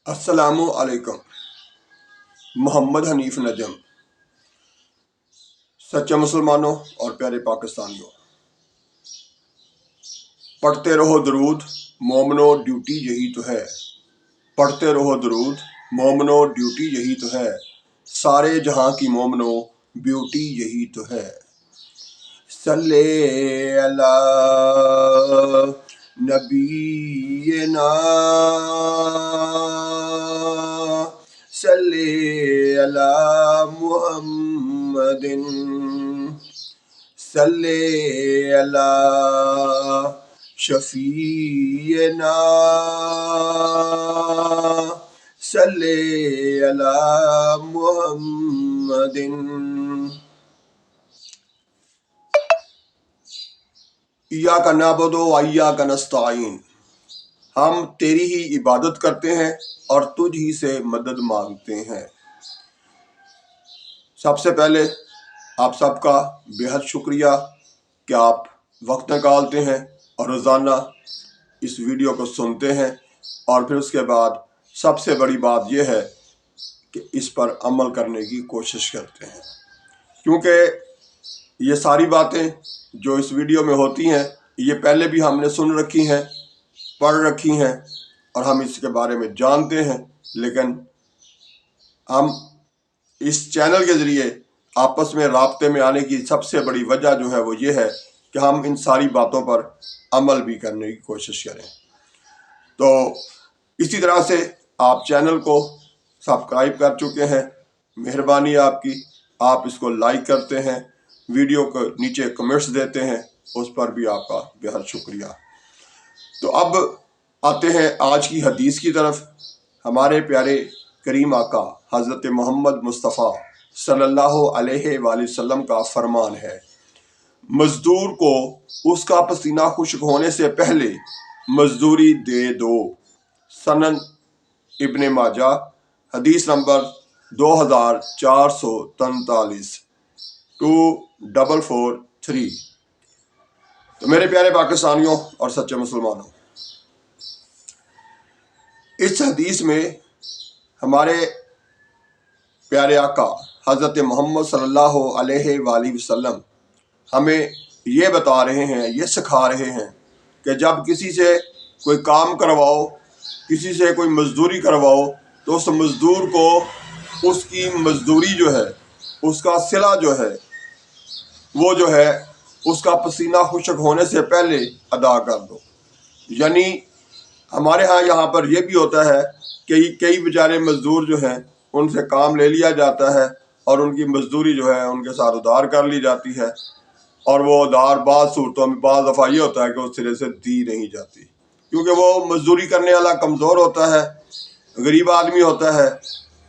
السلام علیکم۔ محمد حنیف نجم۔ سچے مسلمانوں اور پیارے پاکستانیوں، پڑھتے رہو درود مومنو، ڈیوٹی یہی تو ہے۔ پڑھتے رہو درود مومنو، ڈیوٹی یہی تو ہے۔ سارے جہاں کی مومنو، بیوٹی یہی تو ہے۔ صلی علی نبینا، صلی علی محمد، صلی علی شفیعنا، صلی علی محمد۔ ایاک نعبد و ایاک نستعین، ہم تیری ہی عبادت کرتے ہیں اور تجھ ہی سے مدد مانگتے ہیں۔ سب سے پہلے آپ سب کا بے حد شکریہ کہ آپ وقت نکالتے ہیں اور روزانہ اس ویڈیو کو سنتے ہیں، اور پھر اس کے بعد سب سے بڑی بات یہ ہے کہ اس پر عمل کرنے کی کوشش کرتے ہیں، کیونکہ یہ ساری باتیں جو اس ویڈیو میں ہوتی ہیں یہ پہلے بھی ہم نے سن رکھی ہیں، پڑھ رکھی ہیں، اور ہم اس کے بارے میں جانتے ہیں، لیکن ہم اس چینل کے ذریعے آپس میں رابطے میں آنے کی سب سے بڑی وجہ جو ہے وہ یہ ہے کہ ہم ان ساری باتوں پر عمل بھی کرنے کی کوشش کریں۔ تو اسی طرح سے آپ چینل کو سبسکرائب کر چکے ہیں، مہربانی آپ کی، آپ اس کو لائک کرتے ہیں، ویڈیو کو نیچے کمنٹس دیتے ہیں، اس پر بھی آپ کا بے حد شکریہ۔ تو اب آتے ہیں آج کی حدیث کی طرف۔ ہمارے پیارے کریم آقا حضرت محمد مصطفیٰ صلی اللہ علیہ وآلہ وسلم کا فرمان ہے، مزدور کو اس کا پسینہ خشک ہونے سے پہلے مزدوری دے دو۔ سنن ابن ماجہ، حدیث نمبر 2443، 2443۔ تو میرے پیارے پاکستانیوں اور سچے مسلمانوں، اس حدیث میں ہمارے پیارے آقا حضرت محمد صلی اللہ علیہ وآلہ وسلم ہمیں یہ بتا رہے ہیں، یہ سکھا رہے ہیں کہ جب کسی سے کوئی کام کرواؤ، کسی سے کوئی مزدوری کرواؤ، تو اس مزدور کو اس کی مزدوری جو ہے، اس کا صلہ جو ہے، وہ جو ہے اس کا پسینہ خشک ہونے سے پہلے ادا کر دو۔ یعنی ہمارے ہاں یہاں پر یہ بھی ہوتا ہے کہ کئی بیچارے مزدور جو ہیں ان سے کام لے لیا جاتا ہے اور ان کی مزدوری جو ہے ان کے ساتھ ادھار کر لی جاتی ہے، اور وہ ادھار بعض صورتوں میں بعض دفعہ یہ ہوتا ہے کہ اس سرے سے دی نہیں جاتی، کیونکہ وہ مزدوری کرنے والا کمزور ہوتا ہے، غریب آدمی ہوتا ہے،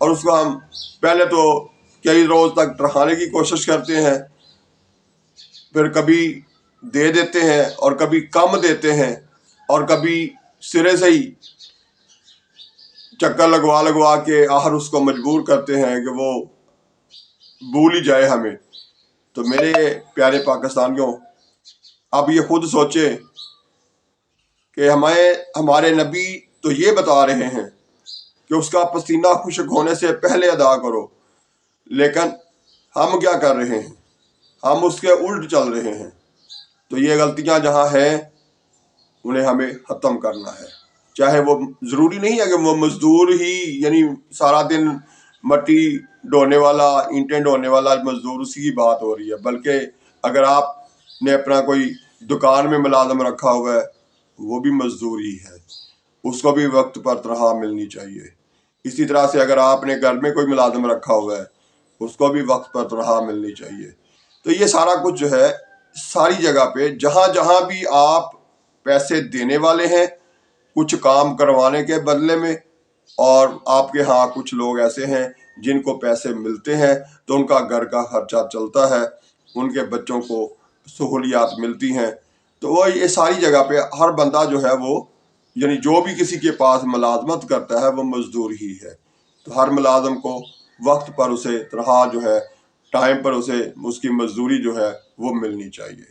اور اس کو ہم پہلے تو کئی روز تک رکھانے کی کوشش کرتے ہیں، پھر کبھی دے دیتے ہیں اور کبھی کم دیتے ہیں، اور کبھی سرے سے ہی چکر لگوا کے آخر اس کو مجبور کرتے ہیں کہ وہ بھول ہی جائے ہمیں۔ تو میرے پیارے پاکستانیوں، اب یہ خود سوچیں کہ ہمارے نبی تو یہ بتا رہے ہیں کہ اس کا پسینہ خشک ہونے سے پہلے ادا کرو، لیکن ہم کیا کر رہے ہیں؟ ہم اس کے الٹ چل رہے ہیں۔ تو یہ غلطیاں جہاں ہیں انہیں ہمیں ختم کرنا ہے۔ چاہے وہ ضروری نہیں ہے کہ وہ مزدور ہی، یعنی سارا دن مٹی ڈھونے والا، اینٹیں ڈھونے والا مزدور، اسی کی بات ہو رہی ہے، بلکہ اگر آپ نے اپنا کوئی دکان میں ملازم رکھا ہوا ہے وہ بھی مزدور ہی ہے، اس کو بھی وقت پر تنخواہ ملنی چاہیے۔ اسی طرح سے اگر آپ نے گھر میں کوئی ملازم رکھا ہوا ہے اس کو بھی وقت پر تنخواہ ملنی چاہیے۔ تو یہ سارا کچھ جو ہے ساری جگہ پہ جہاں جہاں بھی آپ پیسے دینے والے ہیں کچھ کام کروانے کے بدلے میں، اور آپ کے ہاں کچھ لوگ ایسے ہیں جن کو پیسے ملتے ہیں تو ان کا گھر کا خرچہ چلتا ہے، ان کے بچوں کو سہولیات ملتی ہیں، تو وہ یہ ساری جگہ پہ ہر بندہ جو ہے وہ، یعنی جو بھی کسی کے پاس ملازمت کرتا ہے وہ مزدور ہی ہے۔ تو ہر ملازم کو وقت پر اسے تنخواہ جو ہے، ٹائم پر اسے اس کی مزدوری جو ہے وہ ملنی چاہیے۔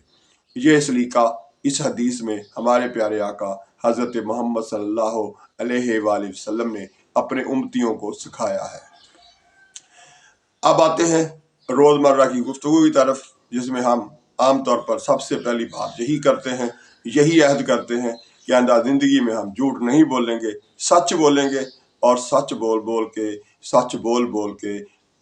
یہ سلیقہ اس حدیث میں ہمارے پیارے آقا حضرت محمد صلی اللہ علیہ وآلہ وسلم نے अपने उम्मतियों को सिखाया है। अब आते हैं रोजमर्रा की गुफ्तगू की तरफ, जिसमें हम आमतौर पर सबसे पहली बात यही करते हैं, यही अहद करते हैं कि आइंदा जिंदगी में हम झूठ नहीं बोलेंगे, सच बोलेंगे, और सच बोल बोल के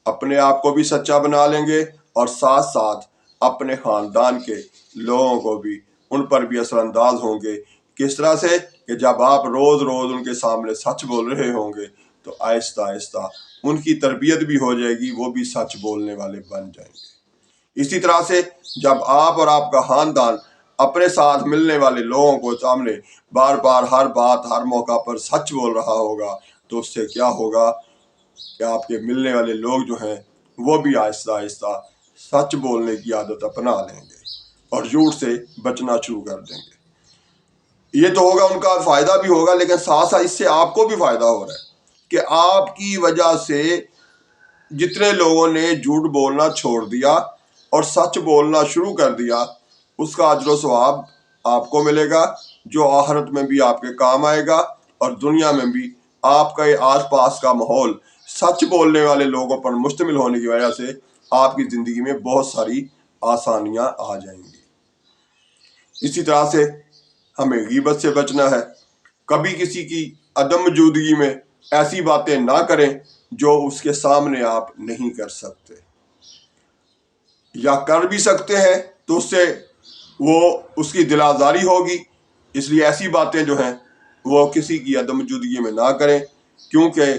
अपने आप को भी सच्चा बना लेंगे, और साथ साथ अपने खानदान के लोगों को भी, उन पर भी असरअंदाज होंगे। किस तरह से कि जब आप रोज रोज उनके सामने सच बोल रहे होंगे तो आहिस्ता आहिस्ता उनकी तरबियत भी हो जाएगी, वो भी सच बोलने वाले बन जाएंगे। इसी तरह से जब आप और आपका खानदान अपने साथ मिलने वाले लोगों को सामने बार बार हर बात हर मौका पर सच बोल रहा होगा, तो उससे क्या होगा कि आपके मिलने वाले लोग जो हैं वो भी आहिस्ता आहिस्ता सच बोलने की आदत अपना लेंगे और झूठ से बचना शुरू कर देंगे। ये तो होगा, उनका फायदा भी होगा, लेकिन साथ साथ इससे आपको भी फायदा हो रहा है कि आपकी वजह से जितने लोगों ने झूठ बोलना छोड़ दिया और सच बोलना शुरू कर दिया, उसका अजर सवाब आपको मिलेगा, जो आखिरत में भी आपके काम आएगा, और दुनिया में भी आपका ये आसपास का माहौल सच बोलने वाले लोगों पर मुश्तमिल होने की वजह से आपकी जिंदगी में बहुत सारी आसानियां आ जाएंगी। इसी तरह से हमें गीबत से बचना है। कभी किसी की अदम मौजूदगी में ऐसी बातें ना करें जो उसके सामने आप नहीं कर सकते, या कर भी सकते हैं तो उससे वो उसकी दिल आज़ारी होगी। इसलिए ऐसी बातें जो हैं वो किसी की अदम मौजूदगी में ना करें, क्योंकि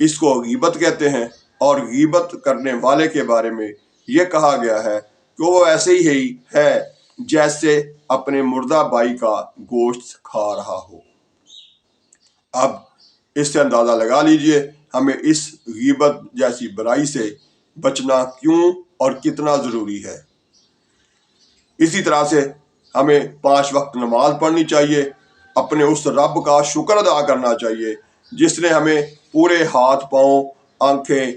इसको गीबत कहते हैं, और गीबत करने वाले के बारे में ये कहा गया है कि वो ऐसे ही है जैसे अपने मुर्दा भाई का गोश्त खा रहा हो। अब इससे अंदाजा लगा लीजिए हमें इस गीबत जैसी बुराई से बचना क्यों और कितना जरूरी है। इसी तरह से हमें 5 वक्त नमाज पढ़नी चाहिए, अपने उस रब का शुक्र अदा करना चाहिए जिसने हमें पूरे हाथ पांव, आंखें,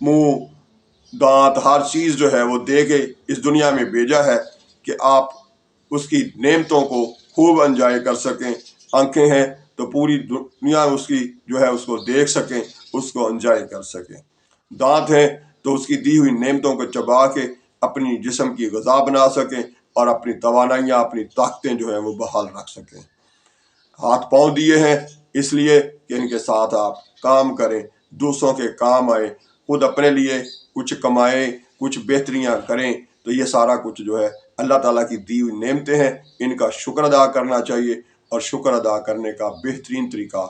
मुंह, दांत, हर चीज जो है वो दे के इस दुनिया में भेजा है कि आप उसकी नेमतों को खूब एंजॉय कर सकें। आंखें हैं तो पूरी दुनिया उसकी जो है उसको देख सकें, उसको एंजॉय कर सकें। दांत हैं तो उसकी दी हुई नेमतों को चबा के अपनी जिस्म की ग़िज़ा बना सकें और अपनी तवानाइयाँ, अपनी ताकतें जो है वो बहाल रख सकें। हाथ पांव दिए हैं इसलिए कि इनके साथ आप काम करें, दूसरों के काम आए, खुद अपने लिए कुछ कमाएं, कुछ बेहतरियां करें। तो ये सारा कुछ जो है अल्लाह ताला की दी हुई नेमतें हैं, इनका शुक्र अदा करना चाहिए, और शुक्र अदा करने का बेहतरीन तरीका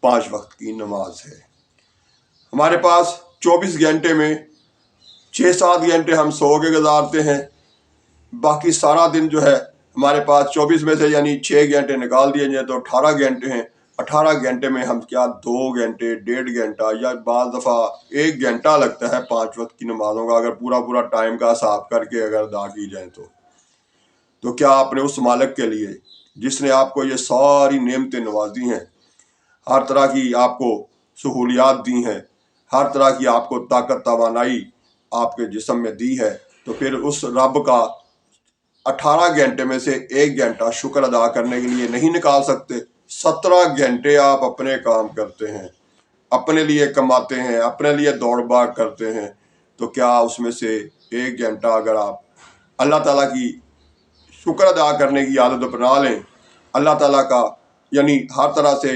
5 वक्त की नमाज है। हमारे पास 24 घंटे में 6-7 घंटे हम सो के गुजारते हैं, बाकी सारा दिन जो है हमारे पास 24 में से यानी 6 घंटे निकाल दिए जाए तो 18 घंटे हैं। 18 घंटे में हम क्या 2 घंटे, 1.5 घंटा, या बाज़ दफ़ा 1 घंटा लगता है 5 वक्त की नमाजों का, अगर पूरा टाइम का हिसाब करके अगर अदा की जाए तो क्या आपने उस मालिक के लिए जिसने आपको ये सारी नेमतें नवाजी हैं, हर तरह की आपको सहूलियात दी हैं, हर तरह की आपको ताकत तवानाई आपके जिस्म में दी है, तो फिर उस रब का 18 घंटे में से 1 घंटा शुक्र अदा करने के लिए नहीं निकाल सकते? 17 घंटे आप अपने काम करते हैं, अपने लिए कमाते हैं, अपने लिए दौड़ भाग करते हैं, तो क्या उसमें से 1 घंटा अगर आप अल्लाह ताला की शुक्र अदा करने की आदत अपना लें, अल्लाह ताला का यानी हर तरह से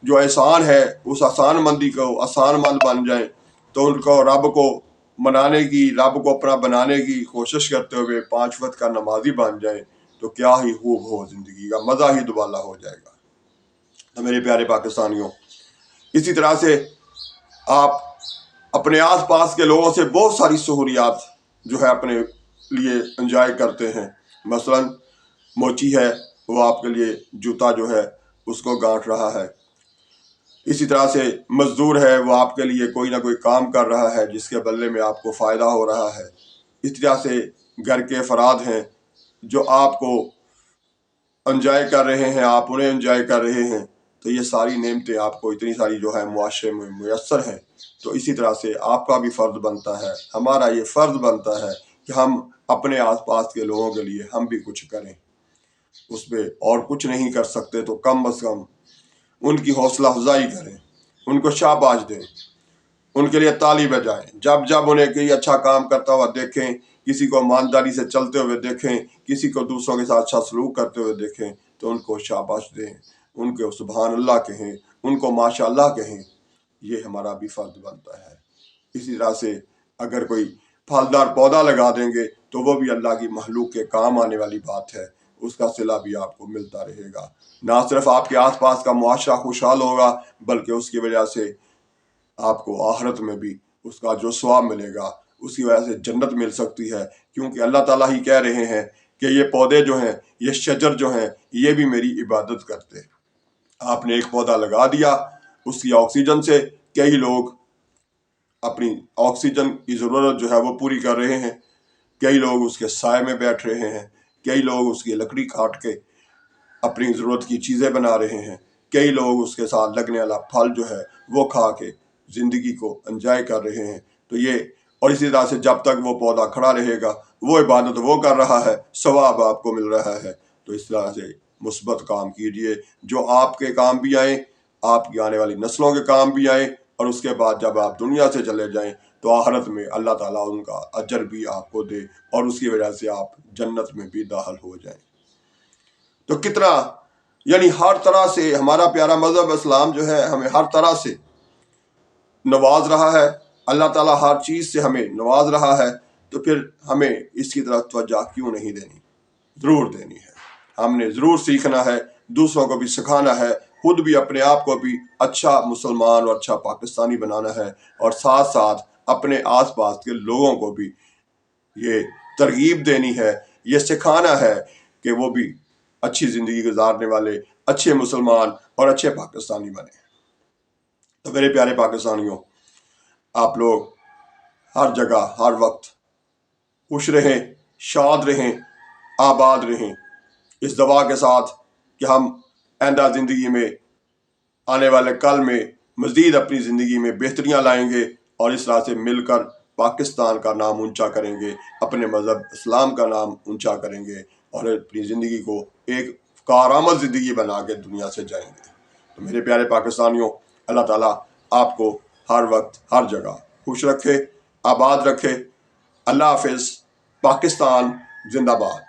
जो एहसान है उस आसान मंदी को आसान मंद बन जाएं, तो उनको रब को मनाने की, रब को अपना बनाने की कोशिश करते हुए 5 वक्त का नमाजी बन जाए, तो क्या ही खूब हो, जिंदगी का मज़ा ही दुबाला हो जाएगा। तो मेरे प्यारे पाकिस्तानियों, इसी तरह से आप अपने आस पास के लोगों से बहुत सारी सहूलियात जो है अपने लिए एंजॉय करते हैं। मसलन मोची है, वो आपके लिए जूता जो है उसको गांठ रहा है। इसी तरह से मजदूर है, वो आपके लिए कोई ना कोई काम कर रहा है जिसके बदले में आपको फ़ायदा हो रहा है। इस तरह से घर के अफराद हैं जो आपको एंजॉय कर रहे हैं, आप उन्हें एंजॉय कर रहे हैं, तो ये सारी नेमतें आपको इतनी सारी जो है मुआशरे में मुयस्सर हैं। तो इसी तरह से आपका भी फ़र्ज बनता है, हमारा ये फ़र्ज बनता है कि हम अपने आसपास के लोगों के लिए हम भी कुछ करें। उस पर और कुछ नहीं कर सकते तो कम अज़ कम उनकी हौसला अफजाई करें, उनको शाबाश दें, उनके लिए ताली बजाएं। जब जब उन्हें कोई अच्छा काम करता हुआ देखें, किसी को ईमानदारी से चलते हुए देखें, किसी को दूसरों के साथ अच्छा सलूक करते हुए देखें, तो उनको शाबाश दें, उनको सुबहान अल्लाह कहें, उनको माशाअल्लाह कहें। ये हमारा भी फर्ज बनता है। इसी तरह से अगर कोई फलदार पौधा लगा देंगे तो वो भी अल्लाह की महलूक के काम आने वाली बात है, उसका सिला भी आपको मिलता रहेगा। ना सिर्फ आपके आसपास का मुआशरा खुशहाल होगा, बल्कि उसकी वजह से आपको आखिरत में भी उसका जो सवाब मिलेगा, उसकी वजह से जन्नत मिल सकती है। क्योंकि अल्लाह ताला ही कह रहे हैं कि ये पौधे जो हैं, ये शजर जो हैं, ये भी मेरी इबादत करते हैं। आपने एक पौधा लगा दिया, उसकी ऑक्सीजन से कई लोग अपनी ऑक्सीजन की ज़रूरत जो है वो पूरी कर रहे हैं, कई लोग उसके साए में बैठ रहे हैं, कई लोग उसकी लकड़ी काट के अपनी ज़रूरत की चीज़ें बना रहे हैं, कई लोग उसके साथ लगने वाला फल जो है वो खा के ज़िंदगी को एंजॉय कर रहे हैं। तो ये, और इसी तरह से जब तक वो पौधा खड़ा रहेगा, वो इबादत वो कर रहा है, सवाब आपको मिल रहा है। तो इस तरह से मुस्बत काम कीजिए, जो आपके काम भी आए, आपकी आने वाली नस्लों के काम भी आए, और उसके बाद जब आप दुनिया से चले जाएं तो आखिरत में अल्लाह ताला उनका अजर भी आपको दे, और उसकी वजह से आप जन्नत में भी दाखिल हो जाएं। तो कितना, यानी हर तरह से हमारा प्यारा मजहब इस्लाम जो है हमें हर तरह से नवाज रहा है। अल्लाह ताला हर चीज़ से हमें नवाज रहा है, तो फिर हमें इसकी तरफ तवज्जो क्यों नहीं देनी? ज़रूर देनी है। हमने ज़रूर सीखना है, दूसरों को भी सिखाना है, खुद भी अपने आप को भी अच्छा मुसलमान और अच्छा पाकिस्तानी बनाना है, और साथ साथ अपने आसपास के लोगों को भी ये तरगीब देनी है, ये सिखाना है कि वो भी अच्छी ज़िंदगी गुजारने वाले अच्छे मुसलमान और अच्छे पाकिस्तानी बने। तो मेरे प्यारे पाकिस्तानियों, आप लोग हर जगह हर वक्त खुश रहें, शाद रहें, आबाद रहें, इस दुआ के साथ कि हम आइंदा ज़िंदगी में, आने वाले कल में मज़ीद अपनी ज़िंदगी में बेहतरियाँ लाएंगे, और इस तरह से मिलकर पाकिस्तान का नाम ऊंचा करेंगे, अपने मज़हब इस्लाम का नाम ऊंचा करेंगे, और अपनी ज़िंदगी को एक कारआमद ज़िंदगी बना के दुनिया से जाएंगे। तो मेरे प्यारे पाकिस्तानियों, अल्लाह ताला आपको हर वक्त हर जगह खुश रखे, आबाद रखे। अल्लाह हाफिज़। पाकिस्तान जिंदाबाद।